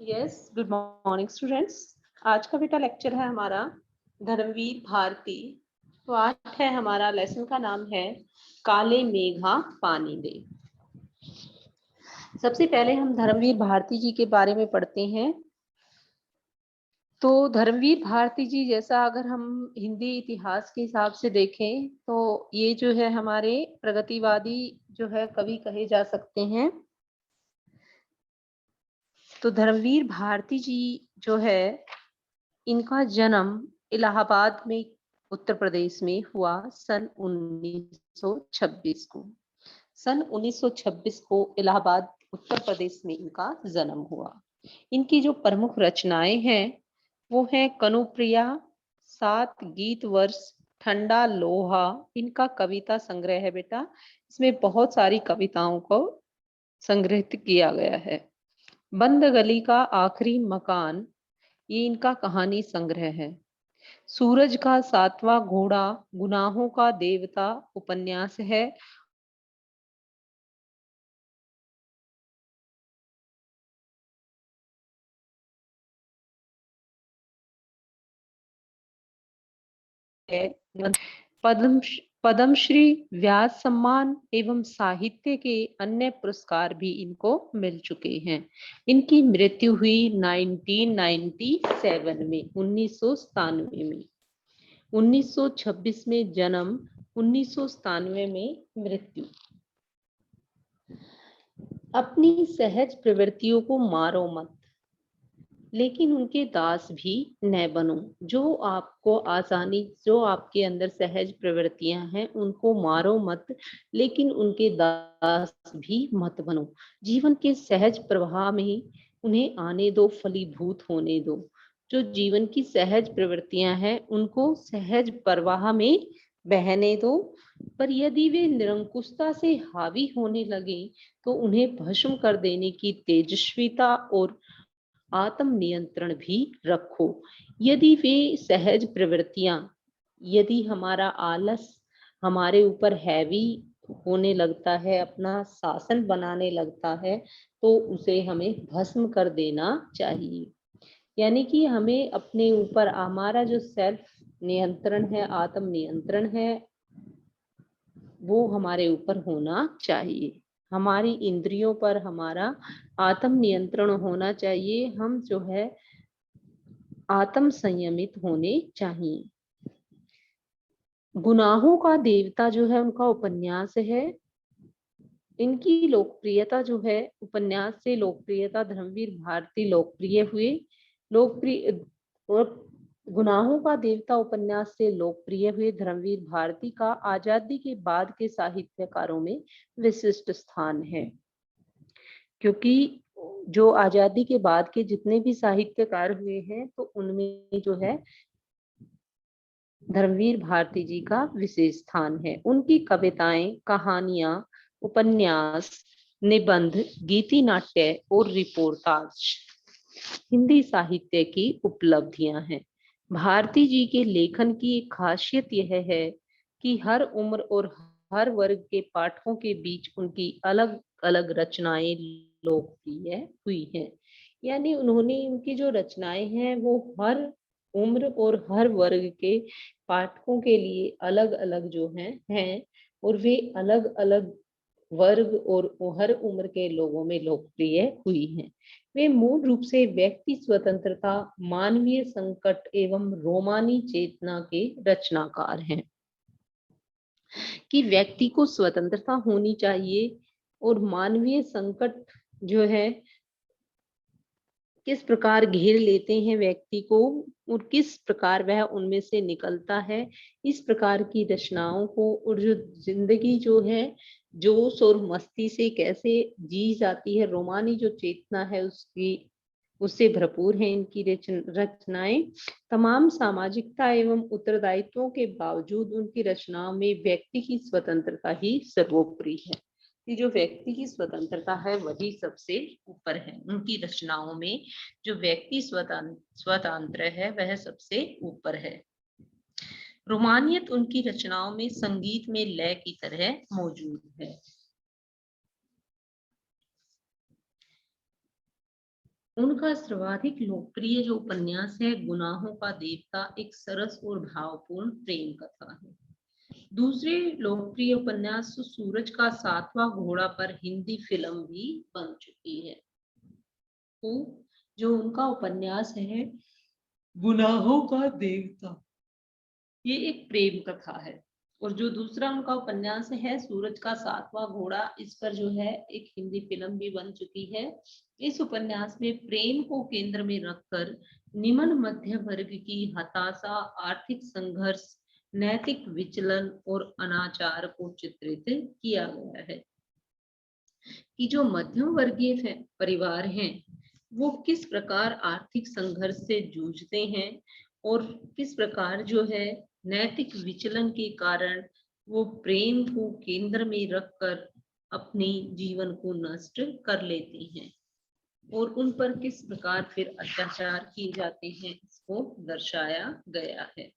Yes, good morning students. आज का बेटा लेक्चर है हमारा धर्मवीर भारती। तो आज है हमारा लेसन का नाम है काले मेघा पानी दे। सबसे पहले हम धर्मवीर भारती जी के बारे में पढ़ते हैं। तो धर्मवीर भारती जी जैसा अगर हम हिंदी इतिहास के हिसाब से देखें तो ये जो है हमारे प्रगतिवादी जो है कवि कहे जा सकते हैं। तो धर्मवीर भारती जी जो है इनका जन्म इलाहाबाद में उत्तर प्रदेश में हुआ सन 1926 को। सन 1926 को इलाहाबाद उत्तर प्रदेश में इनका जन्म हुआ। इनकी जो प्रमुख रचनाएं हैं वो है कनुप्रिया, 7 गीत वर्ष, ठंडा लोहा। इनका कविता संग्रह है बेटा। इसमें बहुत सारी कविताओं को संग्रहित किया गया है। बंद गली का आखिरी मकान, ये इनका कहानी संग्रह है। सूरज का 7वां घोड़ा, गुनाहों का देवता उपन्यास है। पद्म पद्मश्री, व्यास सम्मान एवं साहित्य के अन्य पुरस्कार भी इनको मिल चुके हैं। इनकी मृत्यु हुई 1997 में, 1997 में। 1926 में जन्म, 1997 में मृत्यु। अपनी सहज प्रवृत्तियों को मारो मत, लेकिन उनके दास भी न बनो। जो आपको आसानी, जो आपके अंदर सहज प्रवृत्तियां हैं उनको मारो मत, लेकिन उनके दास भी मत बनो। जीवन के सहज प्रवाह में उन्हें आने दो, फलीभूत होने दो। जो जीवन की सहज प्रवृत्तियां हैं उनको सहज प्रवाह में बहने दो। पर यदि वे निरंकुशता से हावी होने लगे तो उन्हें भस्म कर देने की तेजस्विता और आत्म नियंत्रण भी रखो। यदि वे सहज प्रवृत्तियां, यदि हमारा आलस हमारे ऊपर हैवी होने लगता है, अपना शासन बनाने लगता है, तो उसे हमें भस्म कर देना चाहिए। यानी कि हमें अपने ऊपर हमारा जो सेल्फ नियंत्रण है, आत्म नियंत्रण है, वो हमारे ऊपर होना चाहिए। हमारी इंद्रियों पर हमारा आत्म नियंत्रण होना चाहिए। हम जो है आत्म संयमित होने चाहिए। गुनाहों का देवता जो है उनका उपन्यास है। इनकी लोकप्रियता जो है, उपन्यास से लोकप्रियता, धर्मवीर भारती लोकप्रिय हुए। लोकप्रिय और गुनाहों का देवता उपन्यास से लोकप्रिय हुए धर्मवीर भारती का आजादी के बाद के साहित्यकारों में विशिष्ट स्थान है। क्योंकि जो आजादी के बाद के जितने भी साहित्यकार हुए हैं तो उनमें जो है धर्मवीर भारती जी का विशेष स्थान है। उनकी कविताएं, कहानियां, उपन्यास, निबंध, गीति नाट्य और रिपोर्टाज हिंदी साहित्य की उपलब्धियां हैं। भारती जी के लेखन की एक खासियत यह है कि हर उम्र और हर वर्ग के पाठकों के बीच उनकी अलग अलग रचनाएं लोकप्रिय हुई हैं। यानी उन्होंने, उनकी जो रचनाएं हैं वो हर उम्र और हर वर्ग के पाठकों के लिए अलग अलग जो हैं और वे अलग अलग वर्ग और हर उम्र के लोगों में लोकप्रिय हुई हैं। वे मूल रूप से व्यक्ति स्वतंत्रता, मानवीय संकट एवं रोमानी चेतना के रचनाकार हैं। कि व्यक्ति को स्वतंत्रता होनी चाहिए और मानवीय संकट जो है किस प्रकार घेर लेते हैं व्यक्ति को और किस प्रकार वह उनमें से निकलता है, इस प्रकार की रचनाओं को, और जो जिंदगी जो है जोश और मस्ती से कैसे जी जाती है, रोमानी जो चेतना है उसकी, उससे भरपूर है इनकी रचनाएं। तमाम सामाजिकता एवं उत्तरदायित्वों के बावजूद उनकी रचनाओं में व्यक्ति की स्वतंत्रता ही सर्वोपरि है। कि जो व्यक्ति की स्वतंत्रता है वही सबसे ऊपर है। उनकी रचनाओं में जो व्यक्ति स्वतंत्र है वह सबसे ऊपर है। रोमानियत उनकी रचनाओं में संगीत में लय की तरह मौजूद है। उनका सर्वाधिक लोकप्रिय जो उपन्यास है गुनाहों का देवता एक सरस और भावपूर्ण प्रेम कथा है। दूसरे लोकप्रिय उपन्यास सूरज का सातवां घोड़ा पर हिंदी फिल्म भी बन चुकी है। तो जो उनका उपन्यास है गुनाहों का देवता, ये एक प्रेम कथा है। और जो दूसरा उनका उपन्यास है सूरज का सातवां घोड़ा, इस पर जो है एक हिंदी फिल्म भी बन चुकी है। इस उपन्यास में प्रेम को केंद्र में रखकर निम्न मध्य वर्ग की हताशा, आर्थिक संघर्ष, नैतिक विचलन और अनाचार को चित्रित किया गया है कि जो मध्यम वर्गीय परिवार हैं वो किस प्रकार आर्थिक संघर्ष से जूझते हैं और किस प्रकार जो है नैतिक विचलन के कारण वो प्रेम को केंद्र में रखकर अपने जीवन को नष्ट कर लेती हैं और उन पर किस प्रकार फिर अत्याचार किए जाते हैं, इसको दर्शाया गया है।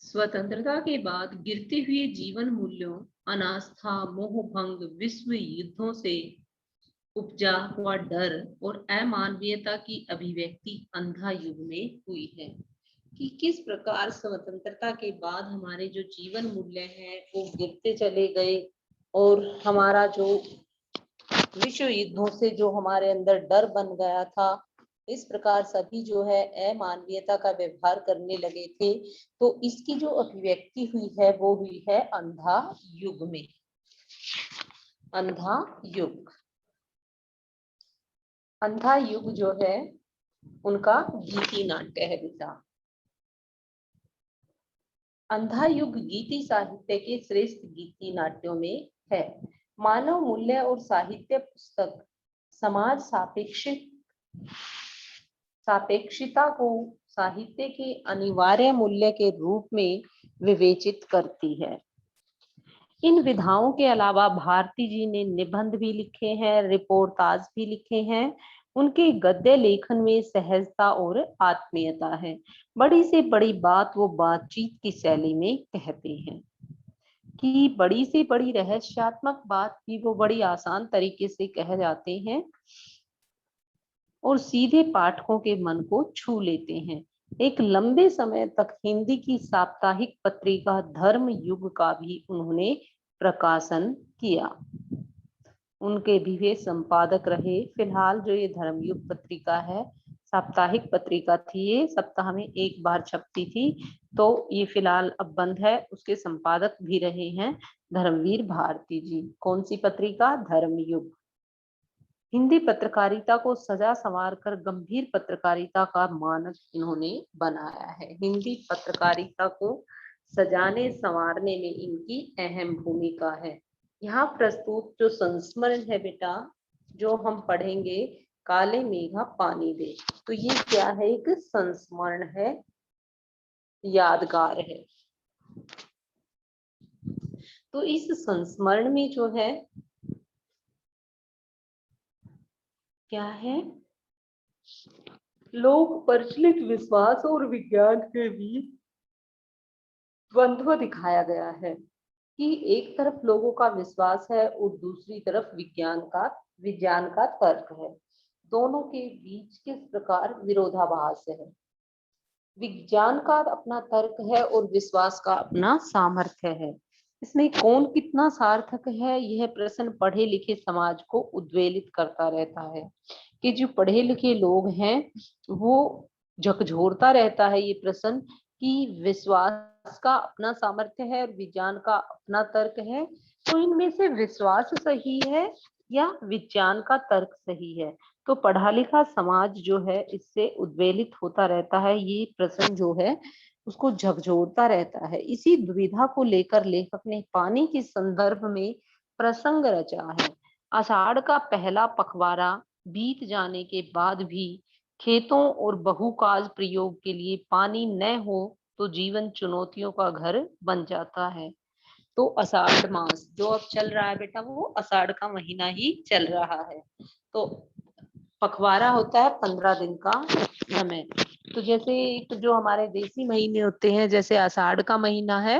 स्वतंत्रता के बाद गिरते हुए जीवन मूल्यों, अनास्था, मोहभंग, विश्व युद्धों से उपजा हुआ डर और अमानवीयता की अभिव्यक्ति अंधा युग में हुई है कि किस प्रकार स्वतंत्रता के बाद हमारे जो जीवन मूल्य हैं वो गिरते चले गए और हमारा जो विश्व युद्धों से जो हमारे अंदर डर बन गया था, इस प्रकार सभी जो है अमानवीयता का व्यवहार करने लगे थे। तो इसकी जो अभिव्यक्ति हुई है वो हुई है अंधा युग में। अंधा युग, अंधा युग जो है उनका गीति नाट्य है बेटा। अंधा युग गीति साहित्य के श्रेष्ठ गीति नाट्यों में है। मानव मूल्य और साहित्य पुस्तक समाज सापेक्षिता को साहित्य के अनिवार्य मूल्य के रूप में विवेचित करती है। इन विधाओं के अलावा भारती जी ने निबंध भी लिखे हैं, रिपोर्टाज भी लिखे हैं। उनके गद्य लेखन में सहजता और आत्मीयता है। बड़ी से बड़ी बात वो बातचीत की शैली में कहते हैं कि बड़ी से बड़ी रहस्यात्मक बात भी वो बड़ी आसान तरीके से कह जाते हैं और सीधे पाठकों के मन को छू लेते हैं। एक लंबे समय तक हिंदी की साप्ताहिक पत्रिका धर्म युग का भी उन्होंने प्रकाशन किया। उनके भी वे संपादक रहे। फिलहाल जो ये धर्मयुग पत्रिका है, साप्ताहिक पत्रिका थी, ये सप्ताह में एक बार छपती थी, तो ये फिलहाल अब बंद है। उसके संपादक भी रहे हैं धर्मवीर भारती जी। कौन सी पत्रिका? धर्मयुग। हिंदी पत्रकारिता को सजा संवार कर गंभीर पत्रकारिता का मानक इन्होंने बनाया है। हिंदी पत्रकारिता को सजाने संवारने में इनकी अहम भूमिका है। यहाँ प्रस्तुत जो संस्मरण है बेटा, जो हम पढ़ेंगे, काले मेघा पानी दे, तो ये क्या है? एक संस्मरण है, यादगार है। तो इस संस्मरण में जो है क्या है? लोक प्रचलित विश्वास और विज्ञान के बीच द्वंद्व दिखाया गया है कि एक तरफ लोगों का विश्वास है और दूसरी तरफ विज्ञान का तर्क है। दोनों के बीच किस प्रकार विरोधाभास है। विज्ञान का अपना तर्क है और विश्वास का अपना सामर्थ्य है। इसमें कौन कितना सार्थक है, यह प्रश्न पढ़े लिखे समाज को उद्वेलित करता रहता है कि जो पढ़े लिखे लोग हैं वो झकझोरता रहता है ये प्रश्न कि विश्वास का अपना सामर्थ्य है और विज्ञान का अपना तर्क है, तो इनमें से विश्वास सही है या विज्ञान का तर्क सही है। तो पढ़ा लिखा समाज जो है इससे उद्वेलित होता रहता है, ये प्रश्न जो है उसको झकझोरता रहता है। इसी दुविधा को लेकर लेखक ने पानी के संदर्भ में प्रसंग रचा है। आषाढ़ का पहला पखवाड़ा बीत जाने के बाद भी खेतों और बहुकाज प्रयोग के लिए पानी न हो तो जीवन चुनौतियों का घर बन जाता है। तो आषाढ़ मास जो अब चल रहा है बेटा, वो आषाढ़ का महीना ही चल रहा है। तो पखवाड़ा होता है 15 दिन का समय। तो जैसे जो हमारे देसी महीने होते हैं, जैसे आषाढ़ का महीना है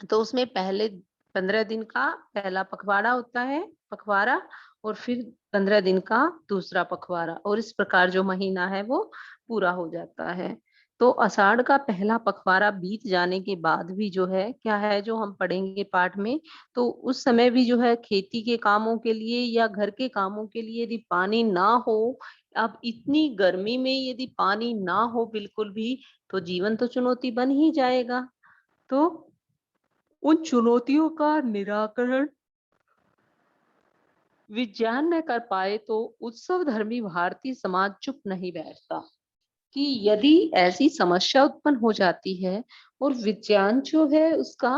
तो उसमें पहले 15 दिन का पहला पखवाड़ा होता है, पखवाड़ा, और फिर 15 दिन का दूसरा पखवाड़ा, और इस प्रकार जो महीना है वो पूरा हो जाता है। तो आषाढ़ का पहला पखवाड़ा बीत जाने के बाद भी जो है क्या है, जो हम पढ़ेंगे पाठ में, तो उस समय भी जो है खेती के कामों के लिए या घर के कामों के लिए यदि पानी ना हो, अब इतनी गर्मी में यदि पानी ना हो बिल्कुल भी, तो जीवन तो चुनौती बन ही जाएगा। तो उन चुनौतियों का निराकरण विज्ञान न कर पाए तो उत्सव धर्मी भारतीय समाज चुप नहीं बैठता। कि यदि ऐसी समस्या उत्पन्न हो जाती है और विज्ञान जो है उसका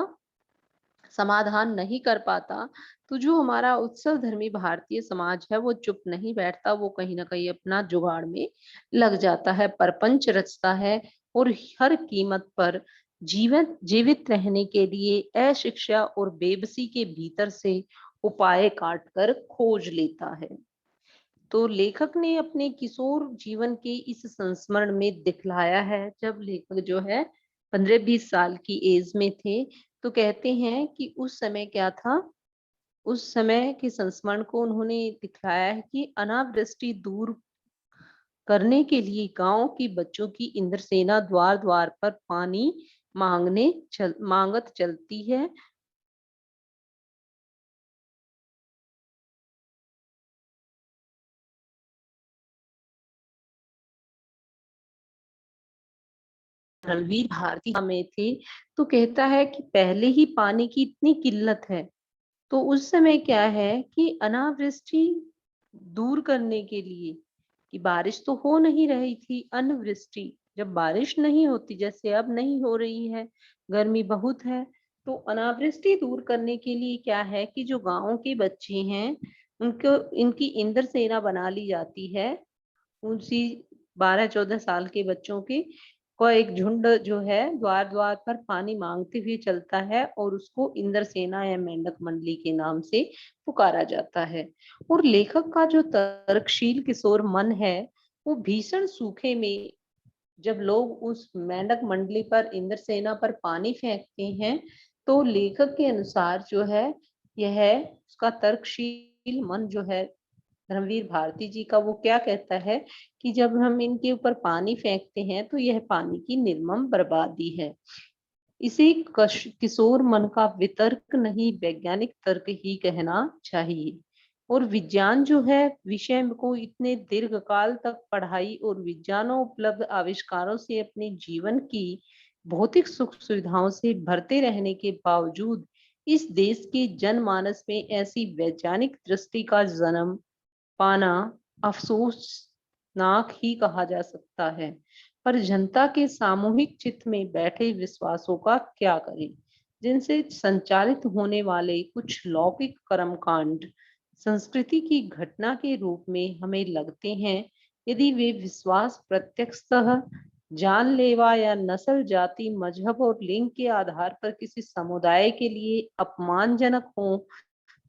समाधान नहीं कर पाता, तो जो हमारा उत्सव धर्मी भारतीय समाज है वो चुप नहीं बैठता, वो कहीं ना कहीं अपना जुगाड़ में लग जाता है, परपंच रचता है, और हर कीमत पर जीवन जीवित रहने के लिए अशिक्षा और बेबसी के भीतर से उपाय काट कर खोज लेता है। तो लेखक ने अपने किशोर जीवन के इस संस्मरण में दिखलाया है, जब लेखक जो है 15-20 साल की एज में थे, तो कहते हैं कि उस समय क्या था, उस समय के संस्मरण को उन्होंने दिखलाया है कि अनावृष्टि दूर करने के लिए गांव की बच्चों की इंद्रसेना द्वार द्वार पर पानी मांगत चलती है। रणवीर भारती में थे, तो कहता है कि पहले ही पानी की इतनी किल्लत है, तो उस समय क्या है कि अनावृष्टि दूर करने के लिए, कि बारिश तो हो नहीं रही थी, अनवृष्टि, जब बारिश नहीं होती जैसे अब नहीं हो रही है, गर्मी बहुत है, तो अनावृष्टि दूर करने के लिए क्या है कि जो गांव के बच्चे हैं उनको इनकी इंद्र सेना बना ली जाती है। उसी 12-14 साल के बच्चों की को एक झुंड जो है द्वार द्वार पर पानी मांगते हुए चलता है, और उसको इंद्र सेना या मेंढक मंडली के नाम से पुकारा जाता है। और लेखक का जो तर्कशील किशोर मन है, वो भीषण सूखे में जब लोग उस मेंढक मंडली पर इंद्र सेना पर पानी फेंकते हैं, तो लेखक के अनुसार जो है यह उसका तर्कशील मन जो है धर्मवीर भारती जी का, वो क्या कहता है कि जब हम इनके ऊपर पानी फेंकते हैं तो यह पानी की निर्मम बर्बादी है। इसे किशोर मन का वितर्क नहीं, वैज्ञानिक तर्क ही कहना चाहिए। और विज्ञान जो है विषय को इतने दीर्घ काल तक पढ़ाई और विज्ञानों उपलब्ध आविष्कारों से अपने जीवन की भौतिक सुख सुविधाओं से भरते रहने के बावजूद इस देश के जनमानस में ऐसी वैज्ञानिक दृष्टि का जन्म पाना अफसोसनाक ही कहा जा सकता है। पर जनता के सामूहिक चित्त में बैठे विश्वासों का क्या करें, जिनसे संचालित होने वाले कुछ लौकिक कर्मकांड संस्कृति की घटना के रूप में हमें लगते हैं। यदि वे विश्वास प्रत्यक्षतः जानलेवा या नस्ल, जाति, मजहब और लिंग के आधार पर किसी समुदाय के लिए अपमानजनक हों,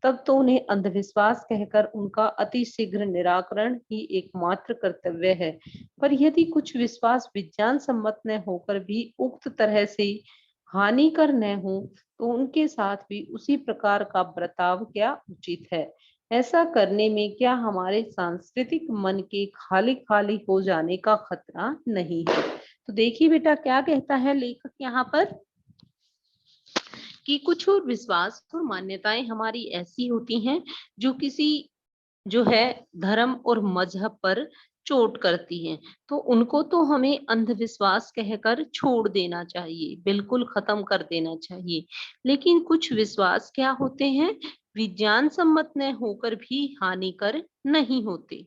तब तो उन्हें अंधविश्वास कहकर उनका अति शीघ्र निराकरण ही एकमात्र कर्तव्य है। पर यदि कुछ विश्वास विज्ञान सम्मत न होकर भी उक्त तरह से हानिकर न हो, तो उनके साथ भी उसी प्रकार का बर्ताव क्या उचित है? ऐसा करने में क्या हमारे सांस्कृतिक मन के खाली खाली हो जाने का खतरा नहीं है? तो देखिए बेटा क्या कहता है लेखक यहाँ पर, कि कुछ और विश्वास और मान्यताएं हमारी ऐसी होती हैं जो किसी जो है धर्म और मजहब पर चोट करती हैं, तो उनको तो हमें अंधविश्वास कहकर छोड़ देना चाहिए, बिल्कुल खत्म कर देना चाहिए। लेकिन कुछ विश्वास क्या होते हैं, विज्ञान सम्मत न होकर भी हानिकर नहीं होते।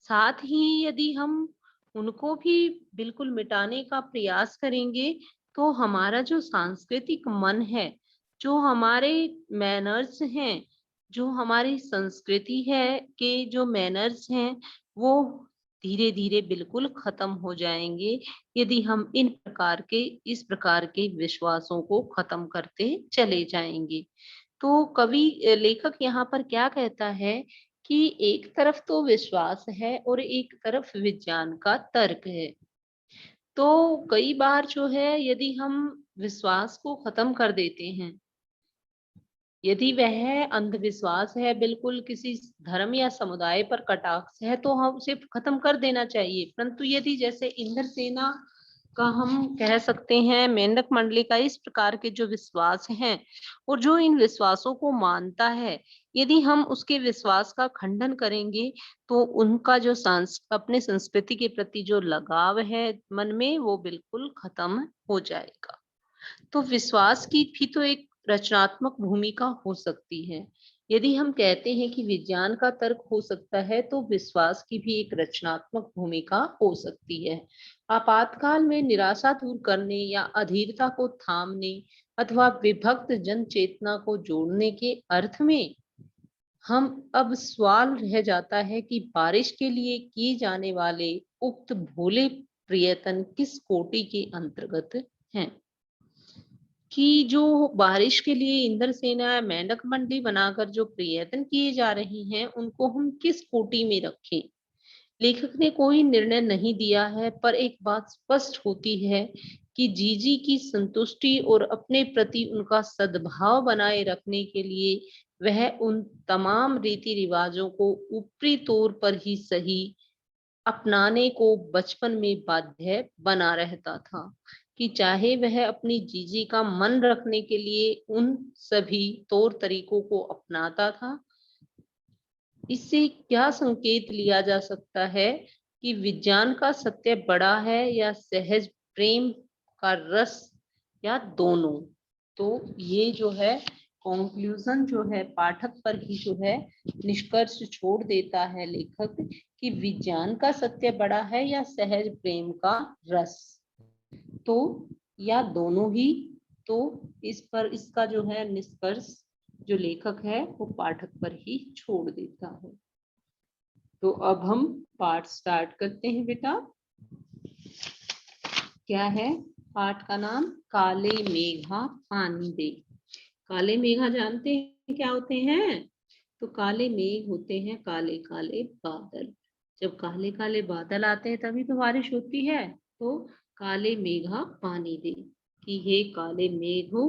साथ ही यदि हम उनको भी बिल्कुल मिटाने का प्रयास करेंगे, तो हमारा जो सांस्कृतिक मन है, जो हमारे मैनर्स हैं, जो हमारी संस्कृति है के जो मैनर्स हैं, वो धीरे धीरे बिल्कुल खत्म हो जाएंगे, यदि हम इस प्रकार के विश्वासों को खत्म करते चले जाएंगे। तो लेखक यहाँ पर क्या कहता है कि एक तरफ तो विश्वास है और एक तरफ विज्ञान का तर्क है। तो कई बार जो है यदि हम विश्वास को खत्म कर देते हैं। यदि वह अंधविश्वास है, बिल्कुल किसी धर्म या समुदाय पर कटाक्ष है, तो हम उसे खत्म कर देना चाहिए। परंतु यदि जैसे इंद्रसेना का हम कह सकते हैं, मेंढक मंडली का इस प्रकार के जो विश्वास हैं और जो इन विश्वासों को मानता है, यदि हम उसके विश्वास का खंडन करेंगे, तो उनका जो अपने संस्कृति के प्रति जो लगाव है मन में, वो बिल्कुल खत्म हो जाएगा। तो विश्वास की भी तो एक रचनात्मक भूमिका हो सकती है। यदि हम कहते हैं कि विज्ञान का तर्क हो सकता है, तो विश्वास की भी एक रचनात्मक भूमिका हो सकती है। आपातकाल में निराशा दूर करने या अधीरता को थामने अथवा विभक्त जन चेतना को जोड़ने के अर्थ में हम अब सवाल रह जाता है कि बारिश के लिए किए जाने वाले उक्त भोले प्रयत्न किस कोटि के अंतर्गत हैं। कि जो बारिश के लिए इंद्रसेना या मेंढक मंडली बनाकर जो प्रयत्न किए जा रहे हैं, उनको हम किस कोटि में रखें। लेखक ने कोई निर्णय नहीं दिया है, पर एक बात स्पष्ट होती है कि जीजी की संतुष्टि और अपने प्रति उनका सद्भाव बनाए रखने के लिए वह उन तमाम रीति रिवाजों को ऊपरी तौर पर ही सही अपनाने को बचपन में बाध्य बना रहता था, कि चाहे वह अपनी जीजी का मन रखने के लिए उन सभी तौर तरीकों को अपनाता था। इससे क्या संकेत लिया जा सकता है कि विज्ञान का सत्य बड़ा है या सहज प्रेम का रस, या दोनों। तो ये जो है कंक्लूजन जो है पाठक पर ही जो है निष्कर्ष छोड़ देता है लेखक, कि विज्ञान का सत्य बड़ा है या सहज प्रेम का रस, तो या दोनों ही। तो इस पर इसका जो है निष्कर्ष जो लेखक है वो पाठक पर ही छोड़ देता है। तो अब हम पाठ स्टार्ट करते हैं बेटा। क्या है पाठ का नाम? काले मेघा पानी दे। काले मेघा जानते हैं क्या होते हैं? तो काले मेघ होते हैं काले काले बादल। जब काले काले बादल आते हैं तभी तो बारिश होती है। तो काले मेघा पानी दे, कि हे काले मेघों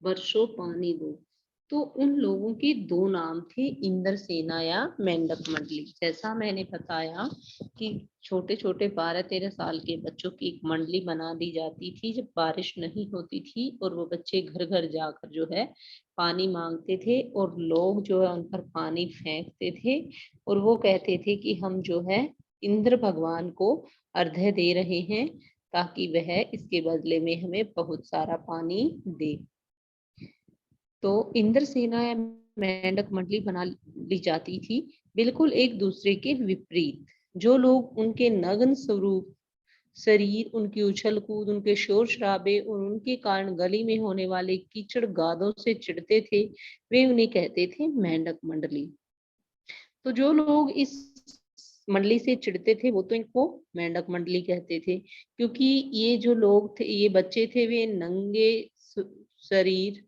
वर्षों पानी दो। तो उन लोगों के दो नाम थे, इंद्रसेना या मेंढक मंडली। जैसा मैंने बताया कि छोटे छोटे 12-13 साल के बच्चों की एक मंडली बना दी जाती थी जब बारिश नहीं होती थी, और वो बच्चे घर घर जाकर जो है पानी मांगते थे, और लोग जो है उन पर पानी फेंकते थे, और वो कहते थे कि हम जो है इंद्र भगवान को अर्घ्य दे रहे हैं, ताकि वह इसके बदले में हमें बहुत सारा पानी दे। तो इंद्रसेना या मेंढक मंडली बना ली जाती थी, बिल्कुल एक दूसरे के विपरीत। जो लोग उनके नग्न स्वरूप शरीर, उनकी उछल कूद, उनके शोर शराबे और उनके कारण गली में होने वाले कीचड़ गादों से चिढ़ते थे, वे उन्हें कहते थे मेंढक मंडली। तो जो लोग इस मंडली से चिढ़ते थे वो तो इनको मेंढक मंडली कहते थे, क्योंकि ये जो लोग थे, ये बच्चे थे, वे नंगे शरीर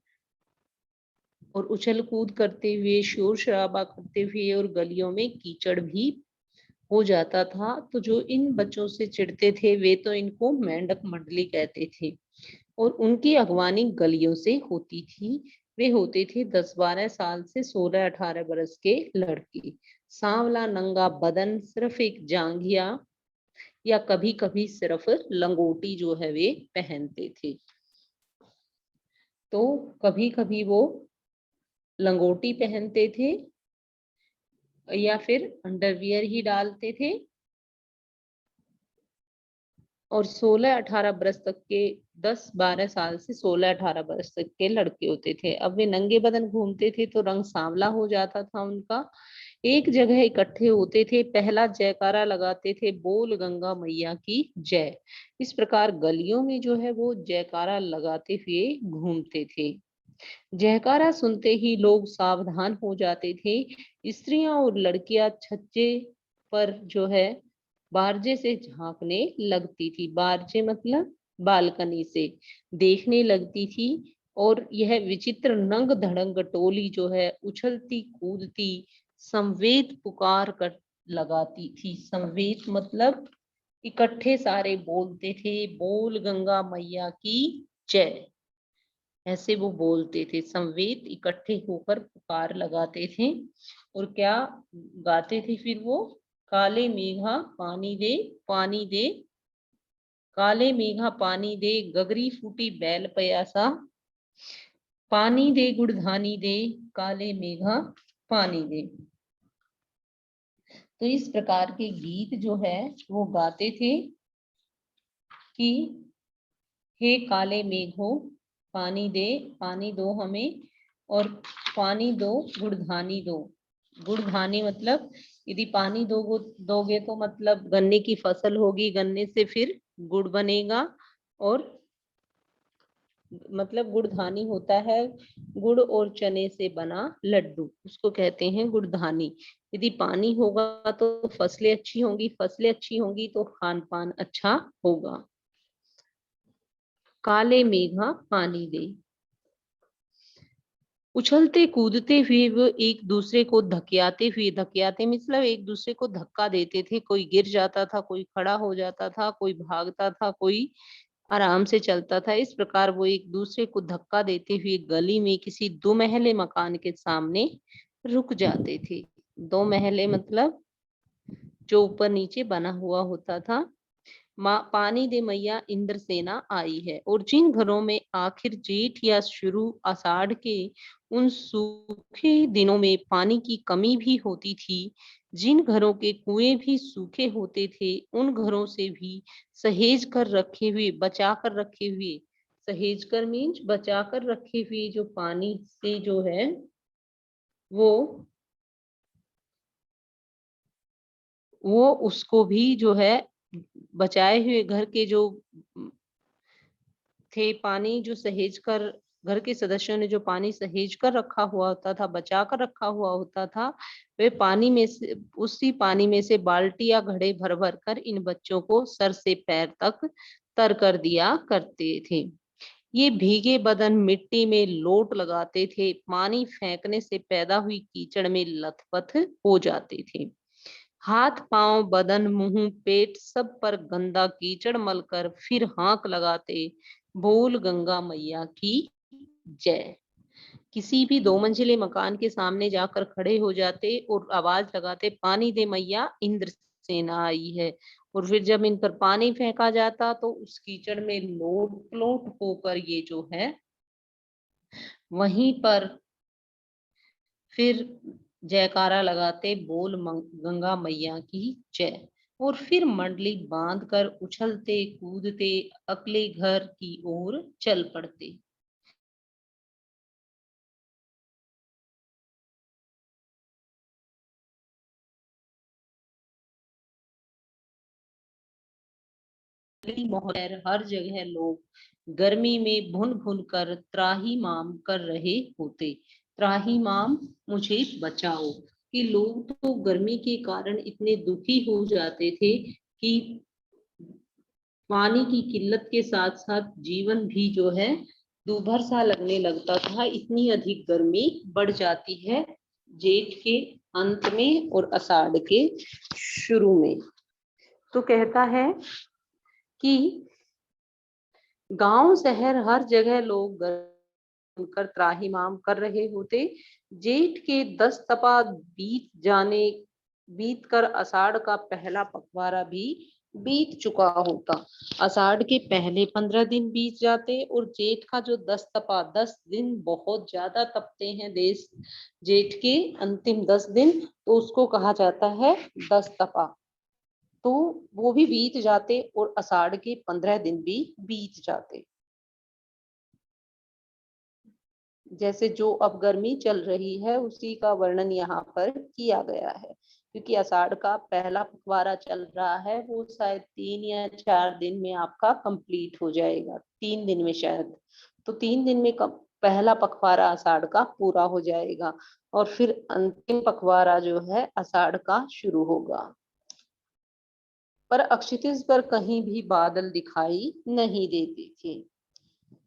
और उछल कूद करते हुए, शोर शराबा करते हुए, और गलियों में कीचड़ भी हो जाता था। तो जो इन बच्चों से चिढ़ते थे वे तो इनको मेंढक मंडली कहते थे, और उनकी अगवानी गलियों से होती थी। वे होते थे 10-12 साल से 16-18 बरस के लड़के, सांवला नंगा बदन, सिर्फ एक जांघिया या कभी कभी सिर्फ लंगोटी जो है वे पहनते थे। तो कभी कभी वो लंगोटी पहनते थे या फिर अंडरवियर ही डालते थे, और 16-18 बरस तक के 10-12 साल से 16-18 बरस तक के लड़के होते थे। अब वे नंगे बदन घूमते थे तो रंग सांवला हो जाता था उनका। एक जगह इकट्ठे होते थे, पहला जयकारा लगाते थे, बोल गंगा मैया की जय। इस प्रकार गलियों में जो है वो जयकारा लगाते हुए घूमते थे। जयकारा सुनते ही लोग सावधान हो जाते थे। स्त्रियां और लड़कियां छज्जे पर जो है बारजे से झांकने लगती थी। बारजे मतलब बालकनी से देखने लगती थी, और यह विचित्र नंग धड़ंग टोली जो है उछलती कूदती संवेद पुकार कर लगाती थी। संवेद मतलब इकट्ठे सारे बोलते थे, बोल गंगा मैया की जय। ऐसे वो बोलते थे। समवेत इकट्ठे होकर पुकार लगाते थे और क्या गाते थे फिर वो? काले मेघा पानी दे, पानी दे, काले मेघा पानी दे, गगरी फूटी बैल पयासा, पानी दे गुड़धानी दे, काले मेघा पानी दे। तो इस प्रकार के गीत जो है वो गाते थे कि हे काले मेघो पानी दे, पानी दो हमें, और पानी दो गुड़धानी दो। गुड़धानी मतलब यदि पानी दोगे तो मतलब गन्ने की फसल होगी, गन्ने से फिर गुड़ बनेगा, और मतलब गुड़धानी होता है गुड़ और चने से बना लड्डू, उसको कहते हैं गुड़धानी। यदि पानी होगा तो फसलें अच्छी होंगी, फसलें अच्छी होंगी तो खान पान अच्छा होगा। काले मेघा पानी दे। उछलते कूदते हुए वो एक दूसरे को धकियाते हुए, धकियाते मतलब एक दूसरे को धक्का देते थे। कोई गिर जाता था, कोई खड़ा हो जाता था, कोई भागता था, कोई आराम से चलता था। इस प्रकार वो एक दूसरे को धक्का देते हुए गली में किसी दो महले मकान के सामने रुक जाते थे। दो महले मतलब जो ऊपर नीचे बना हुआ होता था। पानी दे मैया इंद्रसेना आई है। और जिन घरों में आखिर जेठ या शुरू आषाढ़ के उन सूखे दिनों में पानी की कमी भी होती थी, जिन घरों के कुएं भी सूखे होते थे, उन घरों से भी सहेज कर रखे हुए, बचा कर रखे हुए, सहेज कर मीन्स बचा कर रखे हुए जो पानी से जो है वो उसको भी जो है बचाए हुए घर के जो थे, पानी जो सहेज कर, घर के सदस्यों ने जो पानी सहेज कर रखा हुआ होता था, बचा कर रखा हुआ होता था, वे पानी में से, उसी पानी में से बाल्टी या घड़े भर भर कर इन बच्चों को सर से पैर तक तर कर दिया करते थे। ये भीगे बदन मिट्टी में लोट लगाते थे, पानी फेंकने से पैदा हुई कीचड़ में लथपथ हो जाते थे। हाथ पांव बदन मुंह पेट सब पर गंदा कीचड़ मलकर फिर हांक लगाते, बोल गंगा मैया की जय। किसी भी दो मंजिले मकान के सामने जाकर खड़े हो जाते और आवाज लगाते, पानी दे मैया इंद्र सेना आई है। और फिर जब इन पर पानी फेंका जाता तो उस कीचड़ में लोट लोट होकर ये जो है वहीं पर फिर जयकारा लगाते, बोल गंगा मैया की जय। और फिर मंडली बांध कर उछलते कूदते अगले घर की ओर चल पड़ते। मोहर हर जगह लोग गर्मी में भुन भुन कर त्राही माम कर रहे होते। त्राही माम मुझे बचाओ। कि लोग तो गर्मी के कारण इतने दुखी हो जाते थे कि पानी की किल्लत के साथ साथ जीवन भी जो है दूभर सा लगने लगता था। इतनी अधिक गर्मी बढ़ जाती है जेठ के अंत में और आषाढ़ के शुरू में। तो कहता है कि गांव शहर हर जगह लोग कर त्राहिमाम कर रहे होते। जेठ के 10 तपा बीत कर आषाढ़ का पहला पखवाड़ा भी बीत चुका होता। आषाढ़ के पहले 15 दिन बीत जाते और जेठ का जो 10 तपा, 10 दिन बहुत ज्यादा तपते हैं देश, जेठ के अंतिम 10 दिन, तो उसको कहा जाता है 10 तपा। तो वो भी बीत जाते और आषाढ़ के 15 दिन भी बीत जाते। जैसे जो अब गर्मी चल रही है उसी का वर्णन यहाँ पर किया गया है। क्योंकि आषाढ़ का पहला पखवाड़ा चल रहा है, वो शायद 3 या 4 दिन में आपका कंप्लीट हो जाएगा, 3 दिन में शायद। तो 3 दिन में पहला पखवाड़ा आषाढ़ का पूरा हो जाएगा और फिर अंतिम पखवाड़ा जो है आषाढ़ का शुरू होगा। पर अक्षितिज पर कहीं भी बादल दिखाई नहीं देते थे।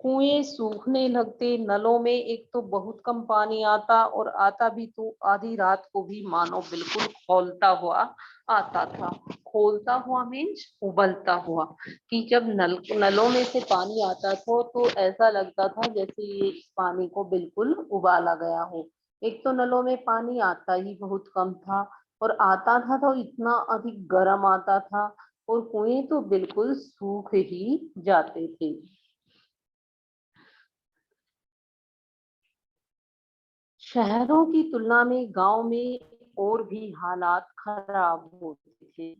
कुएं सूखने लगते, नलों में एक तो बहुत कम पानी आता और आता भी तो आधी रात को भी मानो बिल्कुल खौलता हुआ आता था। खौलता हुआ मीन्स उबलता हुआ, कि जब नलों में से पानी आता था तो ऐसा लगता था जैसे ये इस पानी को बिल्कुल उबाला गया हो। एक तो नलों में पानी आता ही बहुत कम था और आता था तो इतना अधिक गर्म आता था, और कुएं तो बिल्कुल सूख ही जाते थे। शहरों की तुलना में गांव में और भी हालात खराब होते थे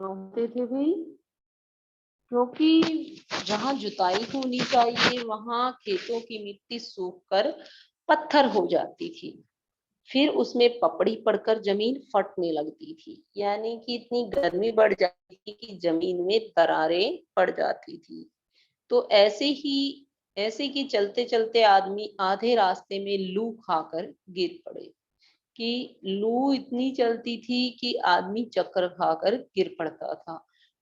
भाई, क्योंकि जहाँ जुताई होनी चाहिए वहां खेतों की मिट्टी सूखकर पत्थर हो जाती थी, फिर उसमें पपड़ी पड़कर जमीन फटने लगती थी, यानी कि इतनी गर्मी बढ़ जाती थी कि जमीन में दरारें पड़ जाती थी। तो ऐसे कि चलते चलते आदमी आधे रास्ते में लू खाकर गिर पड़े, कि लू इतनी चलती थी कि आदमी चक्कर खाकर गिर पड़ता था।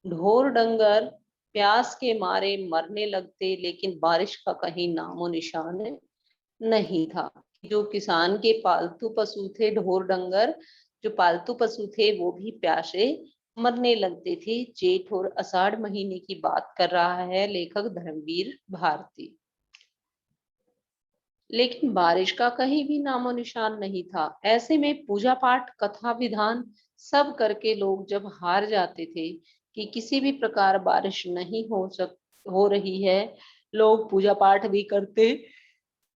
ढोर डंगर प्यास के मारे मरने लगते, लेकिन बारिश का कहीं नामो निशान नहीं था। जो किसान के पालतू पशु थे, ढोर डंगर जो पालतू पशु थे, वो भी प्यासे मरने लगते थे। जेठ और आषाढ़ महीने की बात कर रहा है लेखक धर्मवीर भारती। लेकिन बारिश का कहीं भी नामो निशान नहीं था। ऐसे में पूजा पाठ कथा विधान सब करके लोग जब हार जाते थे कि किसी भी प्रकार बारिश नहीं हो रही है, लोग पूजा पाठ भी करते,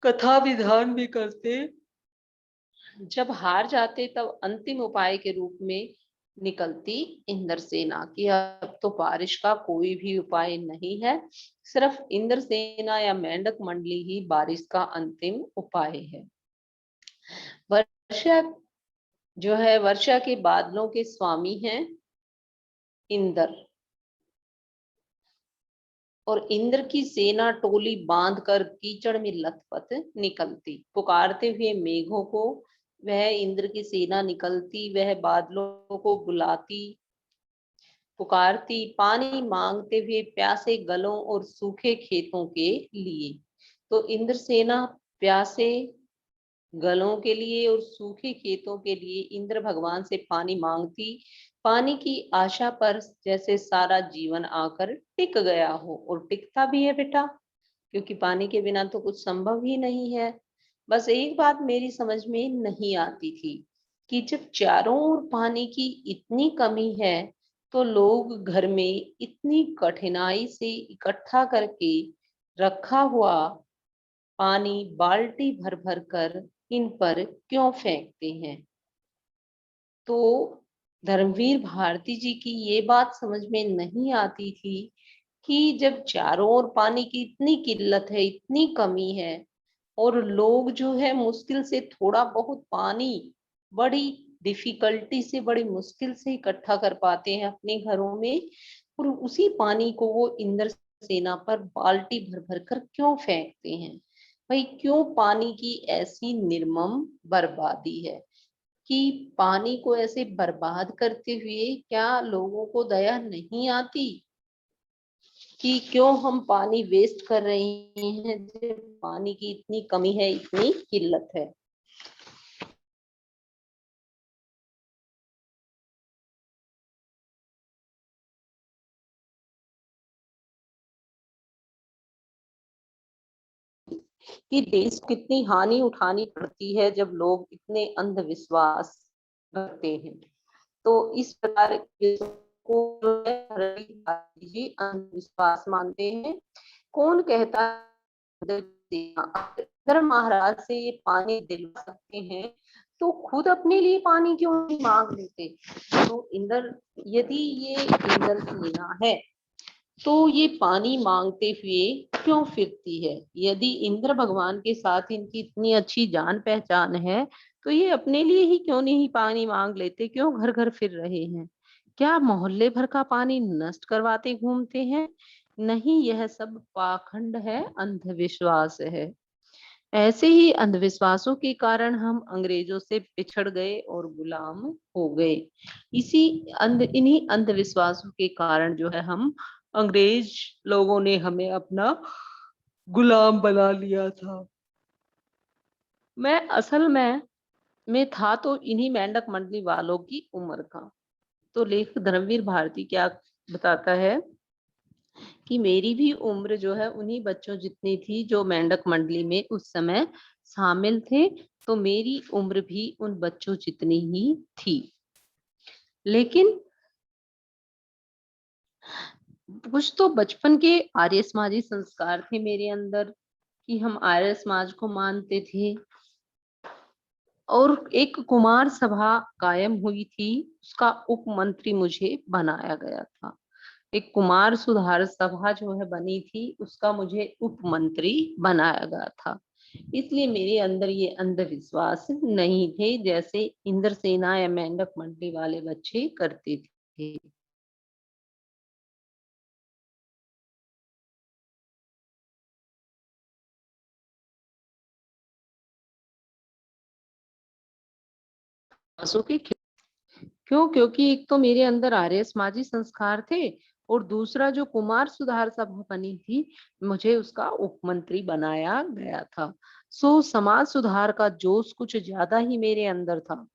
कथा विधान भी करते। जब हार जाते तब अंतिम उपाय के रूप में निकलती इंद्रसेना, कि अब तो बारिश का कोई भी उपाय नहीं है, सिर्फ इंद्रसेना या मेंढक मंडली ही बारिश का अंतिम उपाय है। वर्षा जो है, वर्षा के बादलों के स्वामी हैं इंद्र, और इंद्र की सेना टोली बांधकर कीचड़ में लथपथ निकलती। पुकारते हुए मेघों को वह इंद्र की सेना निकलती, वह बादलों को बुलाती, पुकारती, पानी मांगते हुए प्यासे गलों और सूखे खेतों के लिए। तो इंद्र सेना प्यासे गलों के लिए और सूखे खेतों के लिए इंद्र भगवान से पानी मांगती, पानी की आशा पर, जैसे सारा जीवन आकर टिक गया हो। और टिकता भी है बेटा, क्योंकि पानी के बिना तो कुछ संभव ही नहीं है। बस एक बात मेरी समझ में नहीं आती थी कि जब चारों ओर पानी की इतनी कमी है, तो लोग घर में इतनी कठिनाई से इकट्ठा करके रखा हुआ पानी बाल्टी भर भर कर इन पर क्यों फेंकते हैं। तो धर्मवीर भारती जी की ये बात समझ में नहीं आती थी कि जब चारों ओर पानी की इतनी किल्लत है, इतनी कमी है, और लोग जो है मुश्किल से थोड़ा बहुत पानी बड़ी डिफिकल्टी से, बड़ी मुश्किल से इकट्ठा कर पाते हैं अपने घरों में, और उसी पानी को वो इंद्र सेना पर बाल्टी भर भर कर क्यों फेंकते हैं। भाई क्यों पानी की ऐसी निर्मम बर्बादी है, कि पानी को ऐसे बर्बाद करते हुए क्या लोगों को दया नहीं आती, कि क्यों हम पानी वेस्ट कर रहे हैं जब पानी की इतनी कमी है, इतनी किल्लत है। कि देश को कितनी हानि उठानी पड़ती है जब लोग इतने अंधविश्वास रखते हैं। तो इस प्रकार को जो है जी अंधविश्वास मानते हैं। कौन कहता है अगर महाराज से ये पानी दिलवा सकते हैं तो खुद अपने लिए पानी क्यों नहीं मांग लेते। तो इंद्र, यदि ये इंद्र सेना है तो ये पानी मांगते हुए क्यों फिरती है। यदि इंद्र भगवान के साथ इनकी इतनी अच्छी जान पहचान है तो ये अपने लिए ही क्यों नहीं पानी मांग लेते, क्यों घर घर फिर रहे हैं। क्या मोहल्ले भर का पानी नष्ट करवाते घूमते हैं। नहीं, यह सब पाखंड है, अंधविश्वास है। ऐसे ही अंधविश्वासों के कारण हम अंग्रेजों से पिछड़ गए और गुलाम हो गए। इन्हीं अंधविश्वासों के कारण जो है हम अंग्रेज लोगों ने हमें अपना गुलाम बना लिया था। मैं असल में था तो इन्हीं मेंढक मंडली वालों की उम्र का। तो लेखक धर्मवीर भारती क्या बताता है कि मेरी भी उम्र जो है उन्हीं बच्चों जितनी थी जो मेंढक मंडली में उस समय शामिल थे। तो मेरी उम्र भी उन बच्चों जितनी ही थी। लेकिन कुछ तो बचपन के आर्य समाजी संस्कार थे मेरे अंदर कि हम आर्य समाज को मानते थे। और एक कुमार सभा कायम हुई थी, उसका उप मंत्री मुझे बनाया गया था। एक कुमार सुधार सभा जो है बनी थी, उसका मुझे उप मंत्री बनाया गया था। इसलिए मेरे अंदर ये अंधविश्वास नहीं थे जैसे इंद्रसेना या मेंढक मंडली वाले बच्चे करते थे। विश्वासों के क्यों? क्योंकि एक तो मेरे अंदर आर्य समाजी संस्कार थे और दूसरा जो कुमार सुधार सभा बनी थी, मुझे उसका उप मंत्री बनाया गया था। सो समाज सुधार का जोश कुछ ज्यादा ही मेरे अंदर था।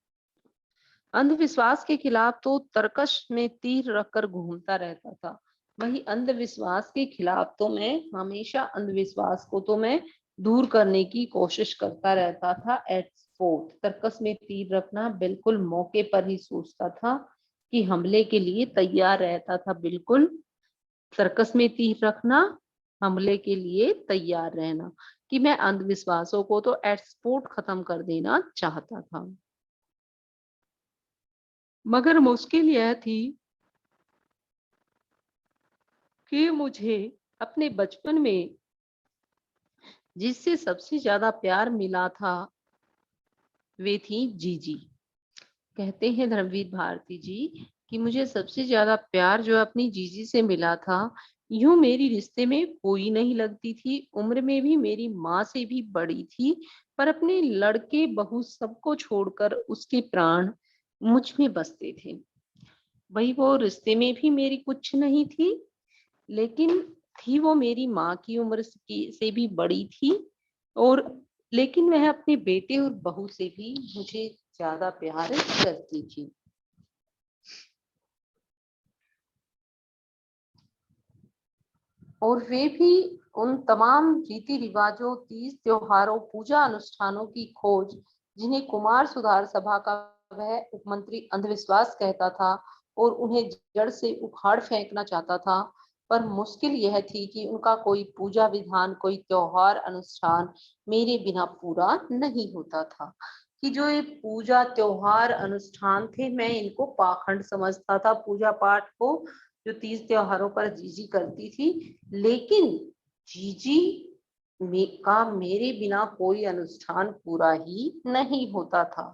अंधविश्वास के खिलाफ तो तर्कश में तीर रखकर घूमता रहता था। वही अंधविश्वास के खिलाफ तो मैं हमेशा अंधविश्वास को तो मैं दूर करने की कोशिश करता रहता था। एट फोर्थ तर्कस में तीर रखना, बिल्कुल मौके पर ही सोचता था कि हमले के लिए तैयार रहता था। बिल्कुल सर्कस में तीर रखना, हमले के लिए तैयार रहना, कि मैं अंधविश्वासों को तो एट स्पोर्ट खत्म कर देना चाहता था। मगर मुश्किल यह थी कि मुझे अपने बचपन में जिससे सबसे ज्यादा प्यार मिला था वे थी जीजी। कहते हैं धर्मवीर भारती जी कि मुझे सबसे ज्यादा प्यार जो अपनी जीजी से मिला था। यूं मेरी रिश्ते में कोई नहीं लगती थी, उम्र में भी मेरी माँ से भी बड़ी थी, पर अपने लड़के बहू सबको छोड़कर उसके प्राण मुझ में बसते थे। वही वो रिश्ते में भी मेरी कुछ नहीं थी, लेकिन थी वो मेरी माँ की उम्र से भी बड़ी थी। और लेकिन वह अपने बेटे और बहू से भी मुझे ज्यादा प्यार करती थी। और वे भी उन तमाम रीति रिवाजों, तीज त्योहारों, पूजा अनुष्ठानों की खोज जिन्हें कुमार सुधार सभा का वह उपमंत्री अंधविश्वास कहता था और उन्हें जड़ से उखाड़ फेंकना चाहता था। पर मुश्किल यह थी कि उनका कोई पूजा विधान, कोई त्योहार अनुष्ठान मेरे बिना पूरा नहीं होता था। कि जो ये पूजा त्योहार अनुष्ठान थे, मैं इनको पाखंड समझता था पूजा पाठ को, जो तीज त्योहारों पर जीजी करती थी। लेकिन जीजी का मेरे बिना कोई अनुष्ठान पूरा ही नहीं होता था।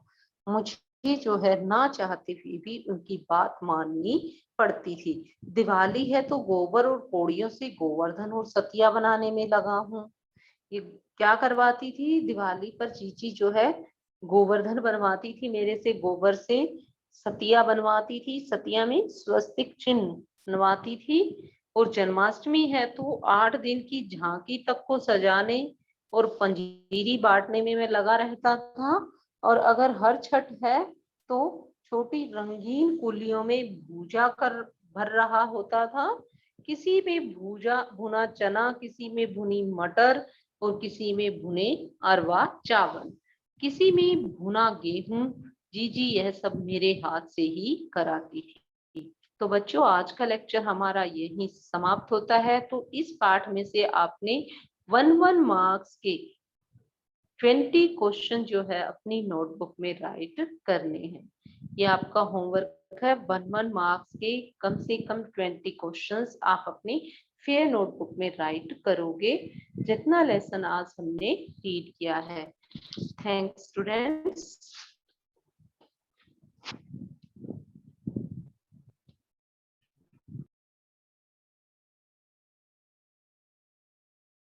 मुझे जो है ना चाहते हुए भी उनकी बात माननी पड़ती थी। दिवाली है तो गोबर और कौड़ियों से गोवर्धन और सतिया बनाने में लगा हूँ। ये क्या करवाती थी दिवाली पर जीजी जो है, गोवर्धन बनवाती थी मेरे से, गोबर से सतिया बनवाती थी, सतिया में स्वस्तिक चिन्ह बनवाती थी। और जन्माष्टमी है तो 8 दिन की झांकी तक को सजाने और पंजीरी बांटने में मैं लगा रहता था। और अगर हर छठ है तो छोटी रंगीन कुलियों में भूजा कर भर रहा होता था। किसी में भूजा भुना चना, किसी में भुनी मटर और किसी में भुने अरवा चावल, किसी में भुना गेहूं। जी यह सब मेरे हाथ से ही कराती थी। तो बच्चों, आज का लेक्चर हमारा यही समाप्त होता है। तो इस पाठ में से आपने 1 मार्क्स के 20 क्वेश्चन जो है अपनी नोटबुक में राइट करने हैं। ये आपका होमवर्क है। 1 मार्क्स के कम से कम 20 क्वेश्चंस आप अपनी फेयर नोटबुक में राइट करोगे, जितना लेसन आज हमने रीड किया है। Thanks students.